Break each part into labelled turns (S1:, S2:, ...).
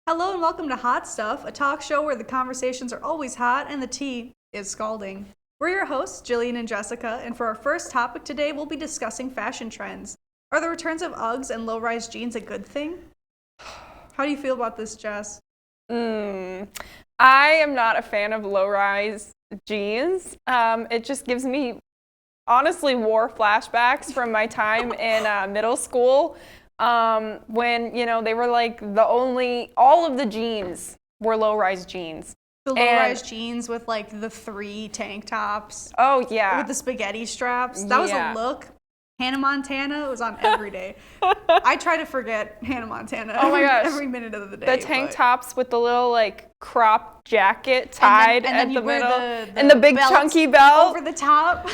S1: Hello and welcome to Hot Stuff, a talk show where the conversations are always hot and the tea is scalding. We're your hosts, Jillian and Jessica, and for our first topic today, we'll be discussing fashion trends. Are the returns of Uggs and low-rise jeans a good thing? How do you feel about this, Jess?
S2: I am not a fan of low-rise jeans. It just gives me, honestly, war flashbacks from my time in middle school. When, they were like all of the jeans were low-rise jeans.
S1: The low-rise jeans with like the 3 tank tops.
S2: Oh, yeah.
S1: With the spaghetti straps. That was a look. Hannah Montana was on every day. I try to forget Hannah Montana every minute of the day.
S2: The tank tops with the little crop jacket tied
S1: and then
S2: at the middle.
S1: And
S2: the big chunky belt.
S1: Over the top.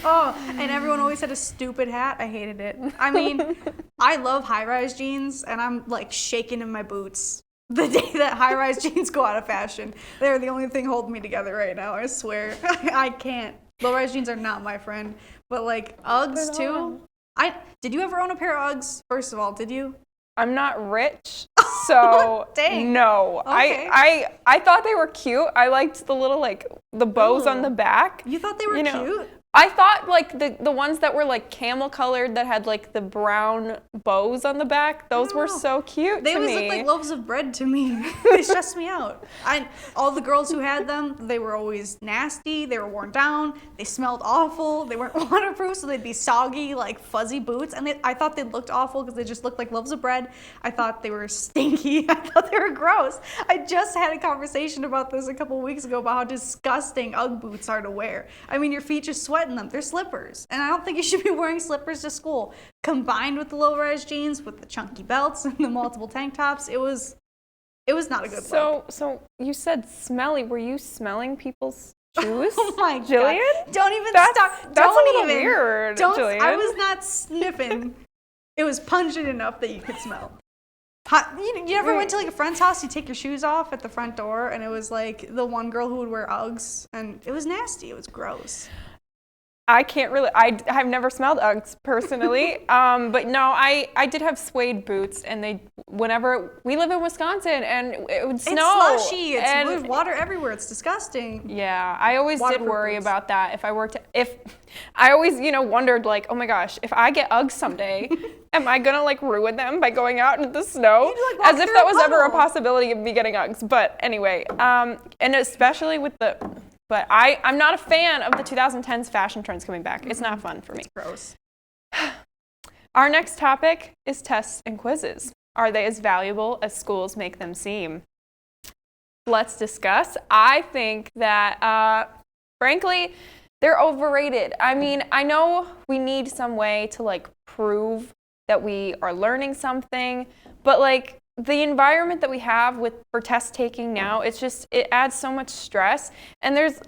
S1: Oh, and everyone always had a stupid hat. I hated it. I mean, I love high-rise jeans, and I'm shaking in my boots the day that high-rise jeans go out of fashion. They're the only thing holding me together right now, I swear. I can't. Low-rise jeans are not my friend. But Uggs too. Did you ever own a pair of Uggs? First of all, did you?
S2: I'm not rich, so
S1: Dang.
S2: No.
S1: Okay.
S2: I thought they were cute. I liked the little the bows on the back.
S1: You thought they were cute?
S2: I thought the ones that were camel colored that had the brown bows on the back, those were so cute
S1: They
S2: to
S1: always
S2: me.
S1: looked like loaves of bread to me. They stressed me out. All the girls who had them, they were always nasty, they were worn down, they smelled awful, they weren't waterproof, so they'd be soggy, fuzzy boots, and I thought they looked awful because they just looked like loaves of bread. I thought they were stinky. I thought they were gross. I just had a conversation about this a couple weeks ago about how disgusting Ugg boots are to wear. I mean, your feet just sweat in them. They're slippers, and I don't think you should be wearing slippers to school. Combined with the low-rise jeans, with the chunky belts and the multiple tank tops, it was not a good look.
S2: So you said smelly. Were you smelling people's shoes?
S1: Oh my
S2: Jillian?
S1: God. Don't even
S2: start.
S1: Don't
S2: that's a little
S1: even.
S2: weird,
S1: Don't.
S2: Jillian.
S1: I was not sniffing. It was pungent enough that you could smell. You ever went to a friend's house, you take your shoes off at the front door, and it was the one girl who would wear Uggs, and it was nasty. It was gross.
S2: I can't really, I've never smelled Uggs personally, but no, I did have suede boots, and whenever, we live in Wisconsin, and it would snow.
S1: It's slushy, there's water everywhere, it's disgusting.
S2: Yeah, I always did worry about that I always, wondered oh my gosh, if I get Uggs someday, am I gonna ruin them by going out into the snow? As if that was ever a possibility of me getting Uggs, but anyway, and especially with But I'm not a fan of the 2010s fashion trends coming back. It's not fun for me.
S1: It's gross.
S2: Our next topic is tests and quizzes. Are they as valuable as schools make them seem? Let's discuss. I think that, frankly, they're overrated. I mean, I know we need some way to, prove that we are learning something, but, the environment that we have for test taking now, it adds so much stress. And there's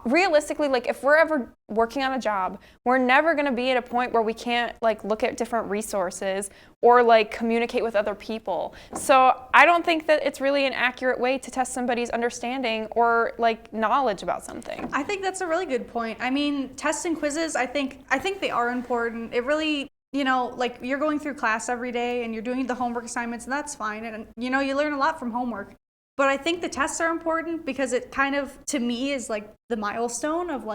S2: realistically, if we're ever working on a job, we're never going to be at a point where we can't look at different resources or communicate with other people. So I don't think that it's really an accurate way to test somebody's understanding or knowledge about something.
S1: I think that's a really good point. I mean, tests and quizzes, I think they are important. It really, you're going through class every day and you're doing the homework assignments, and that's fine. And, you learn a lot from homework. But I think the tests are important because it kind of, to me, is the milestone of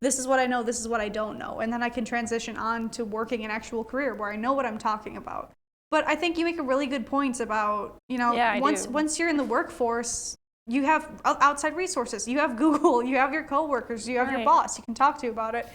S1: this is what I know, this is what I don't know. And then I can transition on to working an actual career where I know what I'm talking about. But I think you make a really good point about, once you're in the workforce, you have outside resources. You have Google, you have your coworkers, you have your boss you can talk to about it.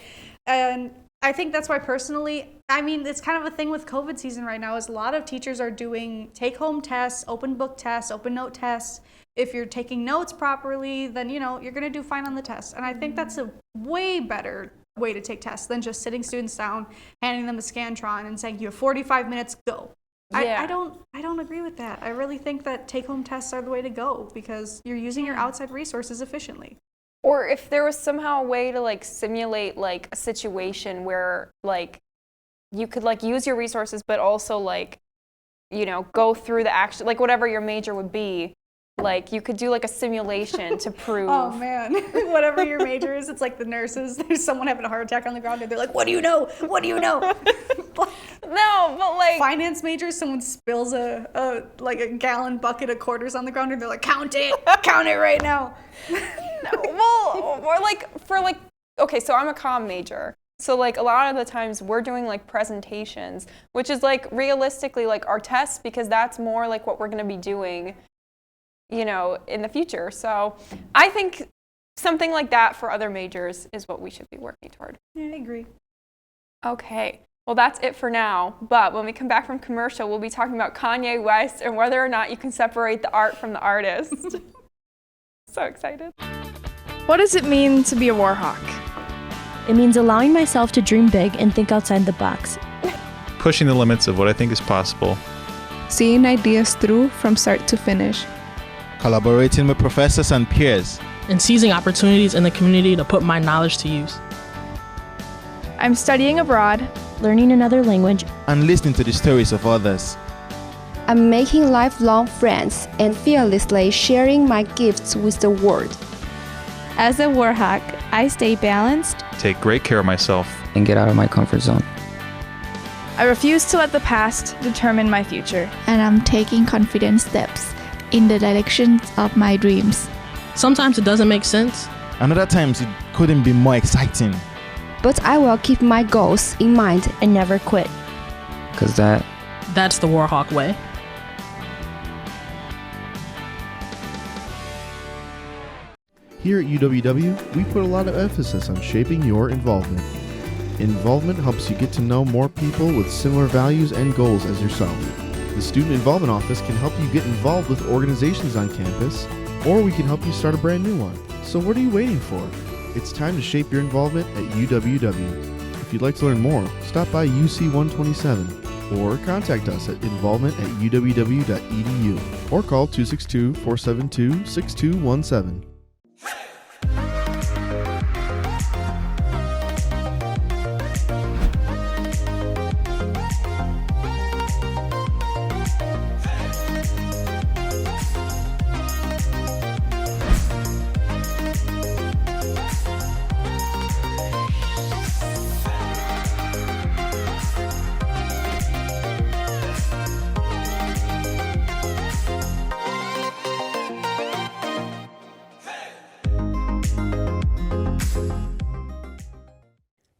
S1: And I think that's why personally, I mean, it's kind of a thing with COVID season right now is a lot of teachers are doing take-home tests, open book tests, open note tests. If you're taking notes properly, then, you're going to do fine on the test. And I think that's a way better way to take tests than just sitting students down, handing them a Scantron and saying, you have 45 minutes, go. Yeah. I don't agree with that. I really think that take-home tests are the way to go because you're using your outside resources efficiently.
S2: Or if there was somehow a way to simulate a situation where you could use your resources but also go through the action whatever your major would be, you could do a simulation to prove.
S1: Oh man, whatever your major is, it's the nurses. There's someone having a heart attack on the ground and they're like, what do you know? What do you know?
S2: No, but like
S1: Finance majors, someone spills a gallon bucket of quarters on the ground and they're like, count it right now.
S2: no, well, or like for like, okay, so I'm a comm major. So like a lot of the times we're doing like presentations, which is like realistically like our tests, because that's more like what we're going to be doing, you know, in the future. So I think something like that for other majors is what we should be working toward.
S1: Yeah, I agree.
S2: Okay, well that's it for now. But when we come back from commercial, we'll be talking about Kanye West and whether or not you can separate the art from the artist. So excited. What does it mean to be a Warhawk?
S3: It means allowing myself to dream big and think outside the box.
S4: Pushing the limits of what I think is possible.
S5: Seeing ideas through from start to finish.
S6: Collaborating with professors and peers.
S7: And seizing opportunities in the community to put my knowledge to use.
S2: I'm studying abroad,
S3: Learning another language.
S6: And listening to the stories of others.
S8: I'm making lifelong friends and fearlessly sharing my gifts with the world.
S9: As a Warhawk, I stay balanced,
S4: Take great care of myself.
S10: and get out of my comfort zone.
S2: I refuse to let the past determine my future.
S9: and I'm taking confident steps in the direction of my dreams.
S7: Sometimes it doesn't make sense.
S6: And other times it couldn't be more exciting.
S8: But I will keep my goals in mind.
S3: And never quit.
S10: Because
S7: That's the Warhawk Way.
S11: Here at UWW, we put a lot of emphasis on shaping your involvement. Involvement helps you get to know more people with similar values and goals as yourself. The Student Involvement Office can help you get involved with organizations on campus, or we can help you start a brand new one. So what are you waiting for? It's time to shape your involvement at UWW. If you'd like to learn more, stop by UC 127 or contact us at involvement@uww.edu or call 262-472-6217.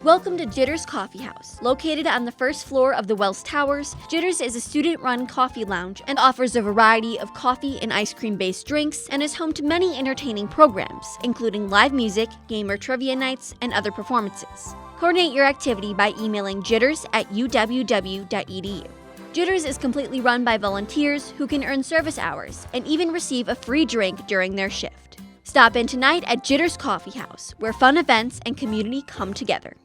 S12: Welcome to Jitters Coffee House. Located on the first floor of the Wells Towers, Jitters is a student-run coffee lounge and offers a variety of coffee and ice cream-based drinks and is home to many entertaining programs, including live music, gamer trivia nights, and other performances. Coordinate your activity by emailing jitters@uww.edu. Jitters is completely run by volunteers who can earn service hours and even receive a free drink during their shift. Stop in tonight at Jitters Coffee House, where fun events and community come together.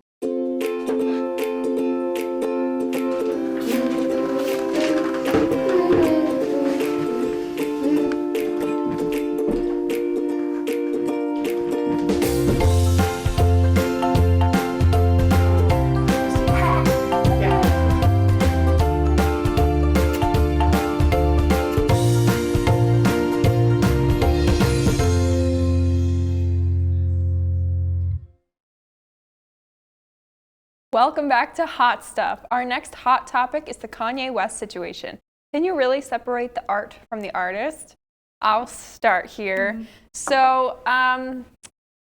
S2: Welcome back to Hot Stuff. Our next hot topic is the Kanye West situation. Can you really separate the art from the artist? I'll start here.
S1: Mm-hmm.
S2: So, I'm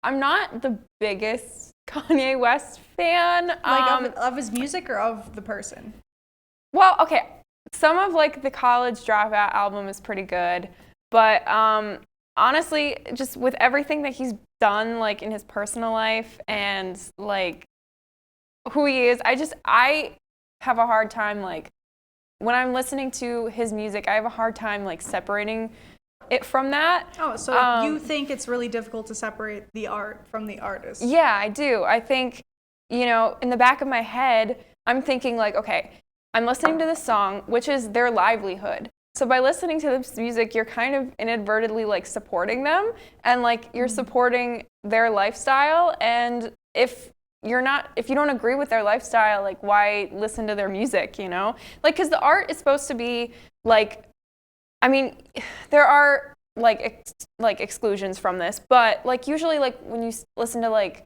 S2: not the biggest Kanye West fan.
S1: Of his music or of the person?
S2: Well, okay, some of like the College Dropout album is pretty good, but honestly, just with everything that he's done like in his personal life and like who he is, I have a hard time, like, when I'm listening to his music, I have a hard time, like, separating it from that.
S1: Oh, so you think it's really difficult to separate the art from the artist?
S2: Yeah, I do. I think, you know, in the back of my head, I'm thinking, like, okay, I'm listening to this song, which is their livelihood. So by listening to this music, you're kind of inadvertently, like, supporting them, and, like, you're supporting their lifestyle, and if you don't agree with their lifestyle, like, why listen to their music, you know? Like, because the art is supposed to be, like, I mean, there are, like, exclusions from this, but, like, usually, like, when you listen to, like,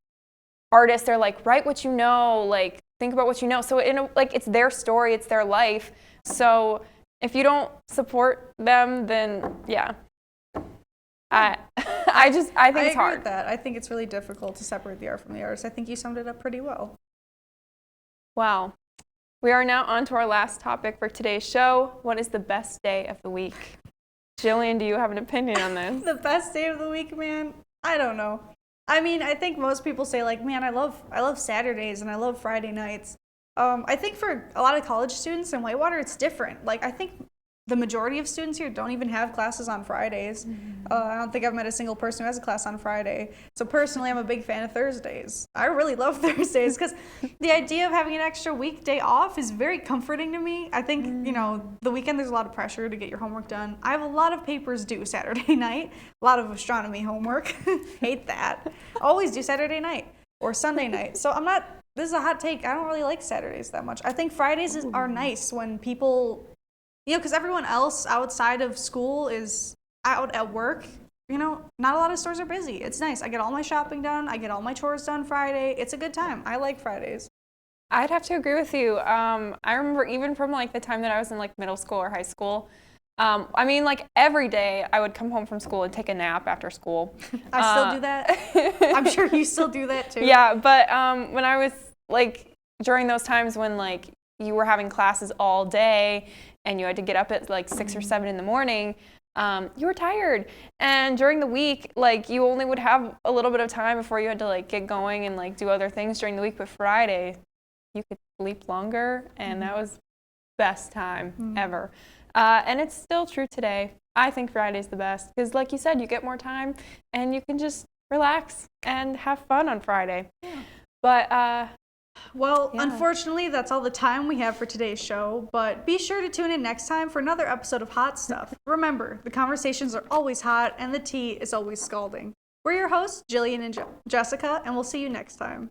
S2: artists, they're like, write what you know, like think about what you know. So it's their story, it's their life. So if you don't support them, then yeah. I think it's
S1: agree
S2: hard.
S1: with that. I think it's really difficult to separate the art from the artist. I think you summed it up pretty well.
S2: Wow. We are now on to our last topic for today's show. What is the best day of the week? Jillian, do you have an opinion on this?
S1: The best day of the week, man? I don't know. I mean, I think most people say like, man, I love Saturdays and I love Friday nights. I think for a lot of college students in Whitewater, it's different. Like, I think the majority of students here don't even have classes on Fridays. I don't think I've met a single person who has a class on Friday. So personally, I'm a big fan of Thursdays. I really love Thursdays because the idea of having an extra weekday off is very comforting to me. I think, the weekend there's a lot of pressure to get your homework done. I have a lot of papers due Saturday night, a lot of astronomy homework. Hate that. Always do Saturday night or Sunday night. So this is a hot take. I don't really like Saturdays that much. I think Fridays are nice when people, because everyone else outside of school is out at work. Not a lot of stores are busy. It's nice. I get all my shopping done. I get all my chores done Friday. It's a good time. I like Fridays.
S2: I'd have to agree with you. I remember even from like the time that I was in like middle school or high school, like every day I would come home from school and take a nap after school.
S1: I still do that. I'm sure you still do that too.
S2: Yeah, but when I was like during those times when like you were having classes all day and you had to get up at like 6 or 7 in the morning, you were tired. And during the week, like you only would have a little bit of time before you had to like get going and like do other things during the week. But Friday, you could sleep longer, and that was best time ever. And it's still true today. I think Friday's the best because, like you said, you get more time and you can just relax and have fun on Friday. Yeah. But
S1: unfortunately, that's all the time we have for today's show, but be sure to tune in next time for another episode of Hot Stuff. Remember, the conversations are always hot and the tea is always scalding. We're your hosts, Jillian and Jessica, and we'll see you next time.